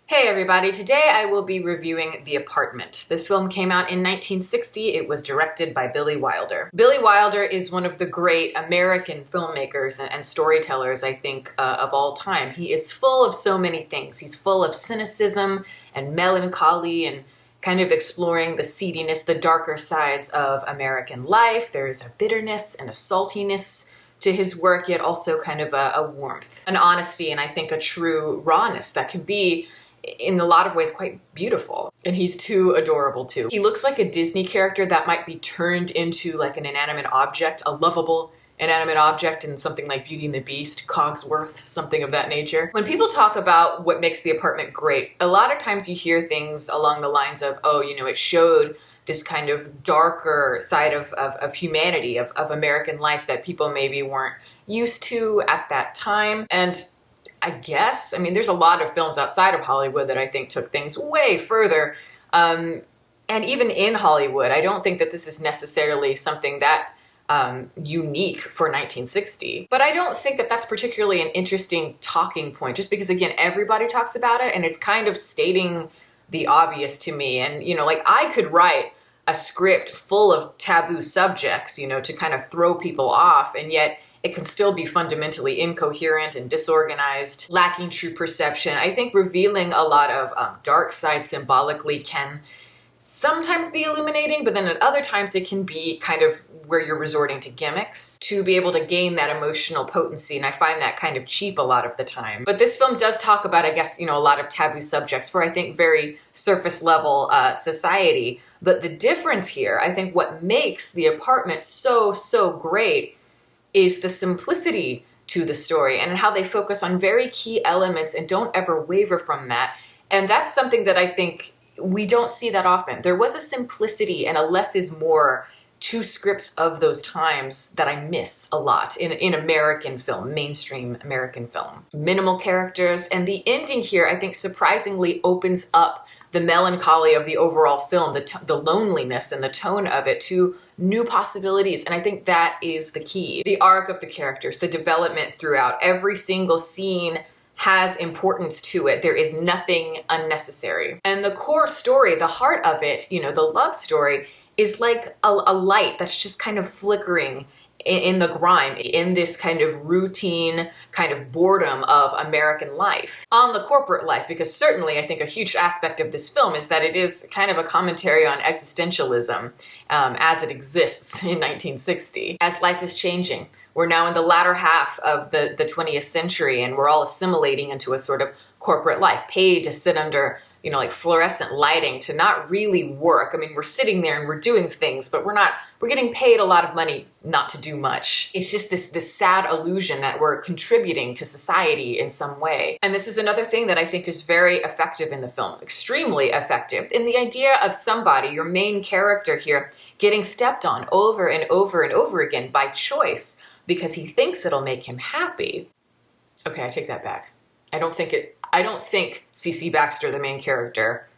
Hey everybody, today I will be reviewing The Apartment. This film came out in 1960. It was directed by Billy Wilder. Billy Wilder is one of the great American filmmakers and storytellers, I think, of all time. He is full of so many things. He's full of cynicism and melancholy and kind of exploring the seediness, the darker sides of American life. There is a bitterness and a saltiness to his work, yet also kind of a warmth, an honesty, and I think a true rawness that can be in a lot of ways quite beautiful. And he's too adorable too. He looks like a Disney character that might be turned into like an inanimate object, a lovable inanimate object in something like Beauty and the Beast, Cogsworth, something of that nature. When people talk about what makes The Apartment great, a lot of times you hear things along the lines of, oh, it showed this kind of darker side of humanity, of American life that people maybe weren't used to at that time. And I guess, there's a lot of films outside of Hollywood that I think took things way further. And even in Hollywood, I don't think that this is necessarily something that unique for 1960. But I don't think that that's particularly an interesting talking point, just because, again, everybody talks about it and it's kind of stating the obvious to me. And, like I could write a script full of taboo subjects, to kind of throw people off, and yet it can still be fundamentally incoherent and disorganized, lacking true perception. I think revealing a lot of dark side symbolically can sometimes be illuminating, but then at other times it can be kind of where you're resorting to gimmicks to be able to gain that emotional potency, and I find that kind of cheap a lot of the time. But this film does talk about, I guess, a lot of taboo subjects for, I think, very surface level society. But the difference here, I think what makes The Apartment so great is the simplicity to the story and how they focus on very key elements and don't ever waver from that. And that's something that I think we don't see that often. There was a simplicity and a less is more to scripts of those times that I miss a lot in American film, mainstream American film. Minimal characters, and the ending here, I think, surprisingly opens up the melancholy of the overall film, the loneliness and the tone of it to new possibilities, and I think that is the key. The arc of the characters, the development throughout, every single scene has importance to it. There is nothing unnecessary. And the core story, the heart of it, the love story, is like a light that's just kind of flickering in the grime, in this kind of routine, kind of boredom of American life. On the corporate life, because certainly I think a huge aspect of this film is that it is kind of a commentary on existentialism as it exists in 1960. As life is changing, we're now in the latter half of the 20th century, and we're all assimilating into a sort of corporate life, paid to sit under like fluorescent lighting, to not really work. We're sitting there and we're doing things, but we're getting paid a lot of money not to do much. It's just this sad illusion that we're contributing to society in some way. And this is another thing that I think is very effective in the film, extremely effective, in the idea of somebody, your main character here, getting stepped on over and over and over again by choice because he thinks it'll make him happy. Okay, I take that back. I don't think C.C. Baxter, the main character,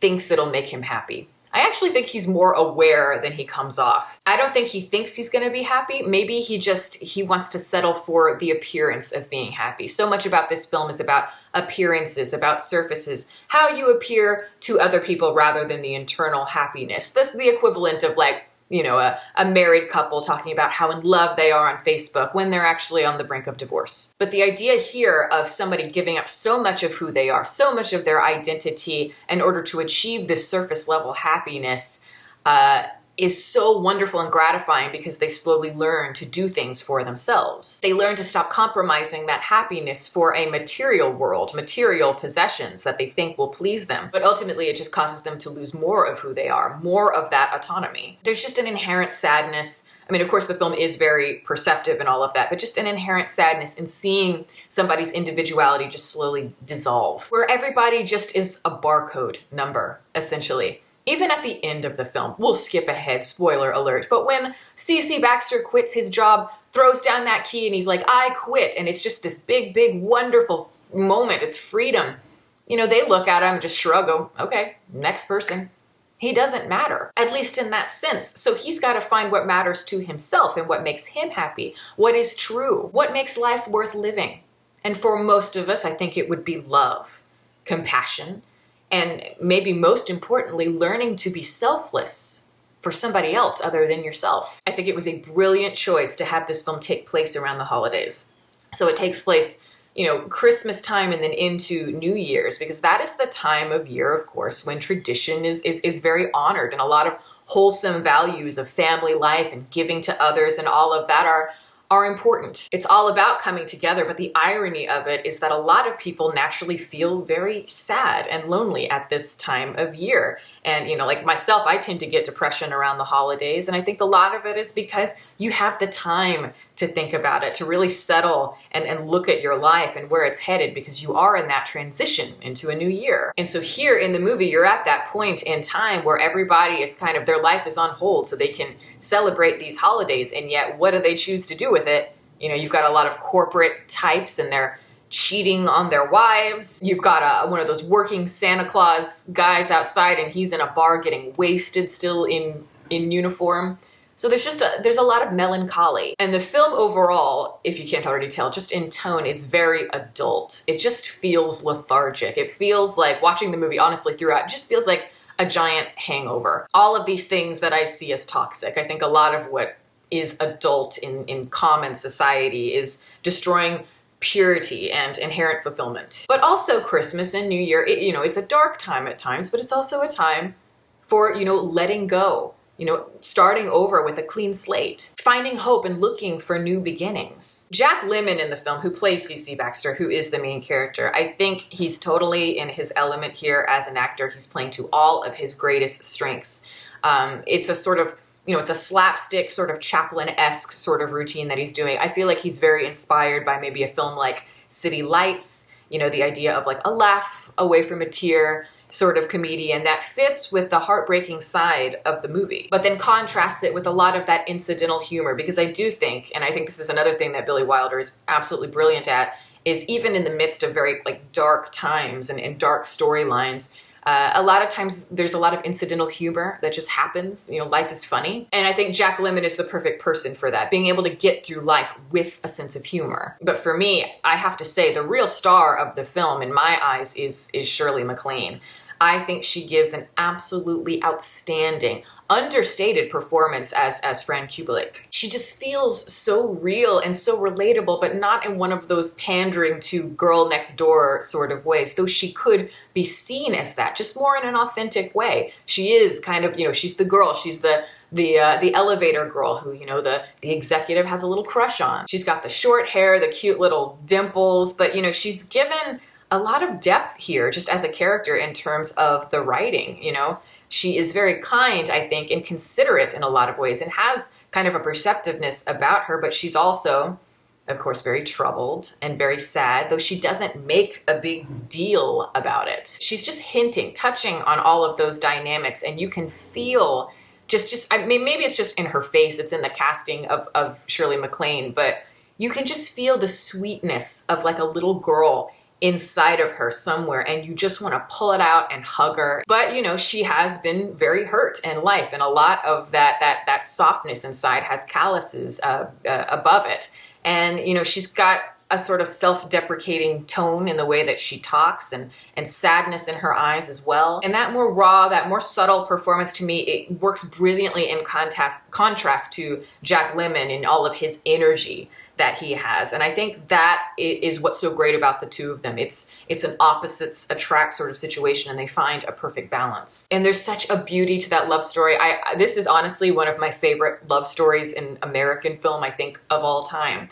thinks it'll make him happy. I actually think he's more aware than he comes off. I don't think he thinks he's gonna be happy. Maybe he wants to settle for the appearance of being happy. So much about this film is about appearances, about surfaces, how you appear to other people rather than the internal happiness. That's the equivalent of a married couple talking about how in love they are on Facebook when they're actually on the brink of divorce. But the idea here of somebody giving up so much of who they are, so much of their identity in order to achieve this surface level happiness is so wonderful and gratifying, because they slowly learn to do things for themselves. They learn to stop compromising that happiness for a material world, material possessions that they think will please them. But ultimately, it just causes them to lose more of who they are, more of that autonomy. There's just an inherent sadness. Of course, the film is very perceptive and all of that, but just an inherent sadness in seeing somebody's individuality just slowly dissolve, where everybody just is a barcode number, essentially. Even at the end of the film, we'll skip ahead, spoiler alert, but when C.C. Baxter quits his job, throws down that key, and he's like, I quit, and it's just this big, wonderful moment, it's freedom. They look at him and just shrug, go, okay, next person. He doesn't matter, at least in that sense. So he's got to find what matters to himself and what makes him happy, what is true, what makes life worth living. And for most of us, I think it would be love. compassion, and maybe most importantly, learning to be selfless for somebody else other than yourself. I think it was a brilliant choice to have this film take place around the holidays. So it takes place, Christmas time and then into New Year's, because that is the time of year, of course, when tradition is very honored, and a lot of wholesome values of family life and giving to others and all of that are important. It's all about coming together, but the irony of it is that a lot of people naturally feel very sad and lonely at this time of year. And, like myself, I tend to get depression around the holidays, and I think a lot of it is because you have the time to think about it, to really settle and look at your life and where it's headed, because you are in that transition into a new year. And so here in the movie, you're at that point in time where everybody is kind of, their life is on hold so they can celebrate these holidays, and yet what do they choose to do with it? You've got a lot of corporate types, and they're cheating on their wives. You've got one of those working Santa Claus guys outside, and he's in a bar getting wasted still in uniform. So there's a lot of melancholy. And the film overall, if you can't already tell, just in tone, is very adult. It just feels lethargic. It feels like, watching the movie honestly throughout, it just feels like a giant hangover. All of these things that I see as toxic. I think a lot of what is adult in common society is destroying purity and inherent fulfillment. But also Christmas and New Year, it's a dark time at times, but it's also a time for, letting go. Starting over with a clean slate, finding hope and looking for new beginnings. Jack Lemmon in the film, who plays C.C. Baxter, who is the main character, I think he's totally in his element here as an actor. He's playing to all of his greatest strengths. It's a sort of, it's a slapstick sort of Chaplin-esque sort of routine that he's doing. I feel like he's very inspired by maybe a film like City Lights, the idea of like a laugh away from a tear sort of comedian that fits with the heartbreaking side of the movie, but then contrasts it with a lot of that incidental humor, because I do think, and I think this is another thing that Billy Wilder is absolutely brilliant at, is even in the midst of very dark times and dark storylines, a lot of times there's a lot of incidental humor that just happens. Life is funny. And I think Jack Lemmon is the perfect person for that, being able to get through life with a sense of humor. But for me, I have to say the real star of the film in my eyes is Shirley MacLaine. I think she gives an absolutely outstanding, understated performance as Fran Kubelik. She just feels so real and so relatable, but not in one of those pandering to girl next door sort of ways, though she could be seen as that, just more in an authentic way. She is kind of, she's the girl, she's the elevator girl who, the executive has a little crush on. She's got the short hair, the cute little dimples, but, she's given a lot of depth here just as a character in terms of the writing. She is very kind, I think, and considerate in a lot of ways, and has kind of a perceptiveness about her, but she's also, of course, very troubled and very sad, though she doesn't make a big deal about it. She's just hinting, touching on all of those dynamics, and you can feel I mean, maybe it's just in her face, it's in the casting of Shirley MacLaine, but you can just feel the sweetness of like a little girl inside of her somewhere, and you just want to pull it out and hug her. But she has been very hurt in life, and a lot of that softness inside has calluses above it. And she's got a sort of self-deprecating tone in the way that she talks, and sadness in her eyes as well. And that more raw, that more subtle performance, to me, it works brilliantly in contrast to Jack Lemmon and all of his energy that he has. And I think that is what's so great about the two of them. It's an opposites attract sort of situation, and they find a perfect balance. And there's such a beauty to that love story. This is honestly one of my favorite love stories in American film, I think, of all time.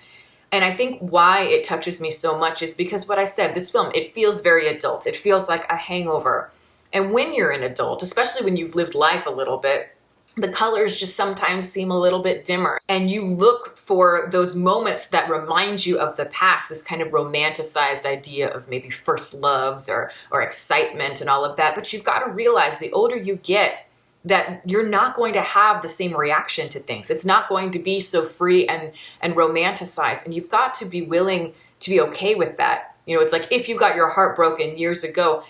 And I think why it touches me so much is because what I said, this film, it feels very adult. It feels like a hangover. And when you're an adult, especially when you've lived life a little bit, the colors just sometimes seem a little bit dimmer. And you look for those moments that remind you of the past, this kind of romanticized idea of maybe first loves or excitement and all of that. But you've got to realize the older you get, that you're not going to have the same reaction to things. It's not going to be so free and romanticized. And you've got to be willing to be okay with that. It's like if you got your heart broken years ago,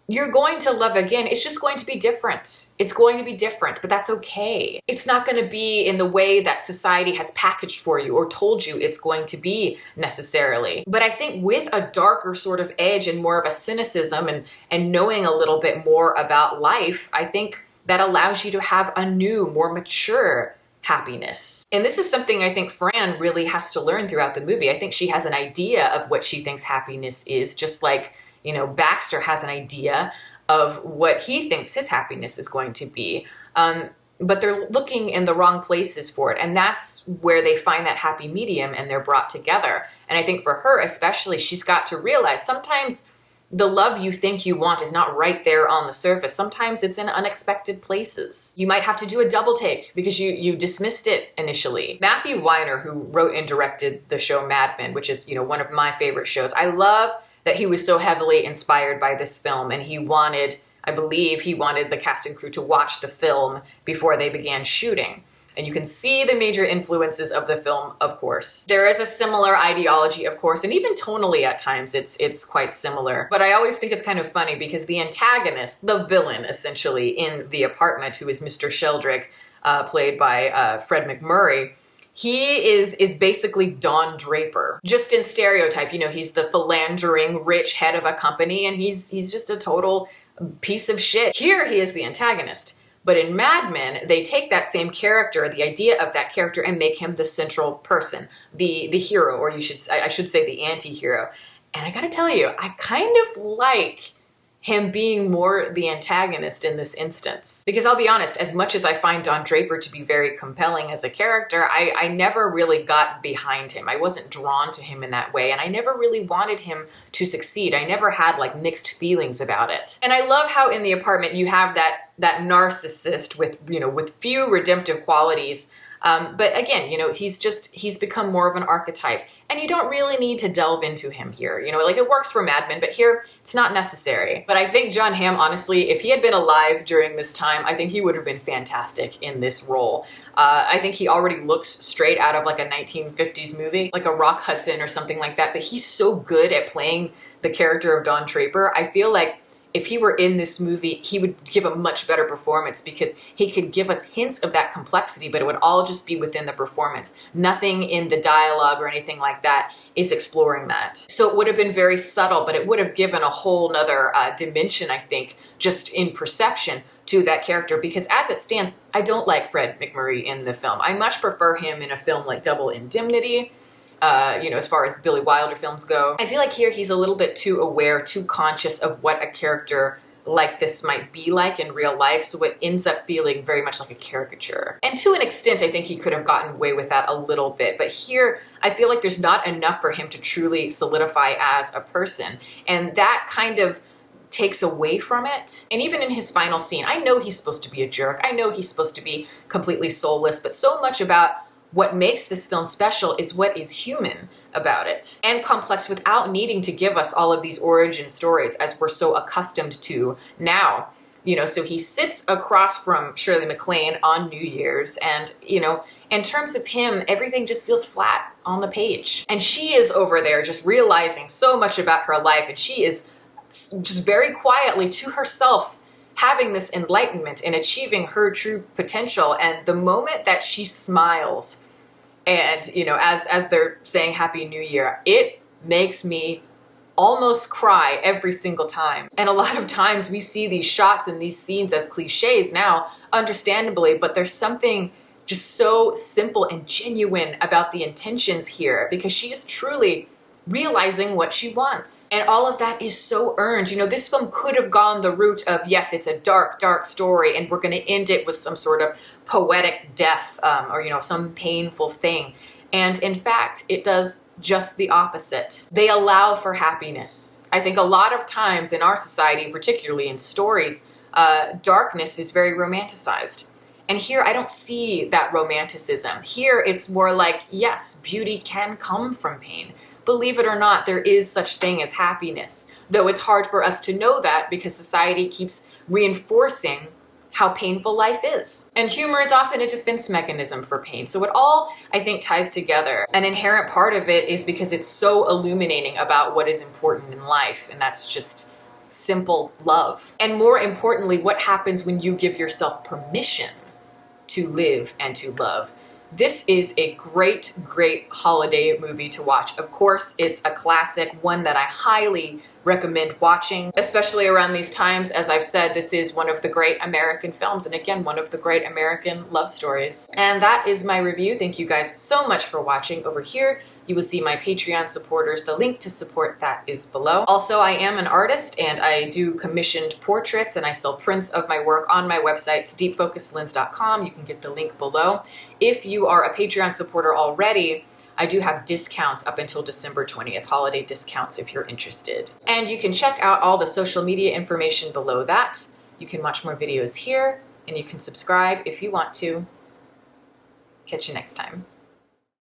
you're going to love again. It's just going to be different. It's going to be different, but that's okay. It's not going to be in the way that society has packaged for you or told you it's going to be necessarily. But I think with a darker sort of edge and more of a cynicism and knowing a little bit more about life, I think that allows you to have a new, more mature happiness. And this is something I think Fran really has to learn throughout the movie. I think she has an idea of what she thinks happiness is, just like, you know, Baxter has an idea of what he thinks his happiness is going to be. But they're looking in the wrong places for it. And that's where they find that happy medium and they're brought together. And I think for her especially, she's got to realize sometimes the love you think you want is not right there on the surface. Sometimes it's in unexpected places. You might have to do a double take because you dismissed it initially. Matthew Weiner, who wrote and directed the show Mad Men, which is, you know, one of my favorite shows. I love that he was so heavily inspired by this film, and he wanted, I believe he wanted the cast and crew to watch the film before they began shooting. And you can see the major influences of the film, of course. There is a similar ideology, of course, and even tonally at times it's quite similar. But I always think it's kind of funny because the antagonist, the villain essentially in The Apartment, who is Mr. Sheldrick, played by Fred MacMurray, he is basically Don Draper, just in stereotype. You know, he's the philandering rich head of a company, and he's just a total piece of shit. Here he is the antagonist. But in Mad Men, they take that same character, the idea of that character, and make him the central person, the hero, or I should say the anti-hero. And I gotta tell you, I kind of like him being more the antagonist in this instance. Because I'll be honest, as much as I find Don Draper to be very compelling as a character, I never really got behind him. I wasn't drawn to him in that way, and I never really wanted him to succeed. I never had like mixed feelings about it. And I love how in The Apartment you have that narcissist with, you know, with few redemptive qualities. But again, you know, he's become more of an archetype, and you don't really need to delve into him here. You know, like it works for Mad Men, but here it's not necessary. But I think Jon Hamm, honestly, if he had been alive during this time, I think he would have been fantastic in this role. I think he already looks straight out of like a 1950s movie, like a Rock Hudson or something like that, but he's so good at playing the character of Don Draper. I feel like if he were in this movie, he would give a much better performance because he could give us hints of that complexity, but it would all just be within the performance. Nothing in the dialogue or anything like that is exploring that. So it would have been very subtle, but it would have given a whole nother dimension, I think, just in perception to that character. Because as it stands, I don't like Fred MacMurray in the film. I much prefer him in a film like Double Indemnity. You know, as far as Billy Wilder films go. I feel like here he's a little bit too aware, too conscious of what a character like this might be like in real life, so it ends up feeling very much like a caricature. And to an extent, I think he could have gotten away with that a little bit, but here I feel like there's not enough for him to truly solidify as a person, and that kind of takes away from it. And even in his final scene, I know he's supposed to be a jerk, I know he's supposed to be completely soulless, but so much about what makes this film special is what is human about it and complex without needing to give us all of these origin stories as we're so accustomed to now. You know, so he sits across from Shirley MacLaine on New Year's, and, you know, in terms of him, everything just feels flat on the page. And she is over there just realizing so much about her life, and she is just very quietly to herself having this enlightenment and achieving her true potential. And the moment that she smiles, and, you know, as they're saying Happy New Year, it makes me almost cry every single time. And a lot of times we see these shots and these scenes as cliches now, understandably, but there's something just so simple and genuine about the intentions here, because she is truly realizing what she wants. And all of that is so earned. You know, this film could have gone the route of, yes, it's a dark, dark story, and we're going to end it with some sort of poetic death, or, you know, some painful thing. And in fact, it does just the opposite. They allow for happiness. I think a lot of times in our society, particularly in stories, darkness is very romanticized. And here I don't see that romanticism. Here it's more like, yes, beauty can come from pain. Believe it or not, there is such thing as happiness, though it's hard for us to know that because society keeps reinforcing how painful life is. And humor is often a defense mechanism for pain. So it all, I think, ties together. An inherent part of it is because it's so illuminating about what is important in life, and that's just simple love. And more importantly, what happens when you give yourself permission to live and to love. This is a great, great holiday movie to watch. Of course, it's a classic, one that I highly recommend watching, especially around these times. As I've said, this is one of the great American films, and again, one of the great American love stories. And that is my review. Thank you guys so much for watching. Over here, you will see my Patreon supporters. The link to support that is below. Also, I am an artist and I do commissioned portraits and I sell prints of my work on my website, it's deepfocuslens.com. You can get the link below. If you are a Patreon supporter already, I do have discounts up until December 20th, holiday discounts if you're interested. And you can check out all the social media information below that. You can watch more videos here and you can subscribe if you want to. Catch you next time.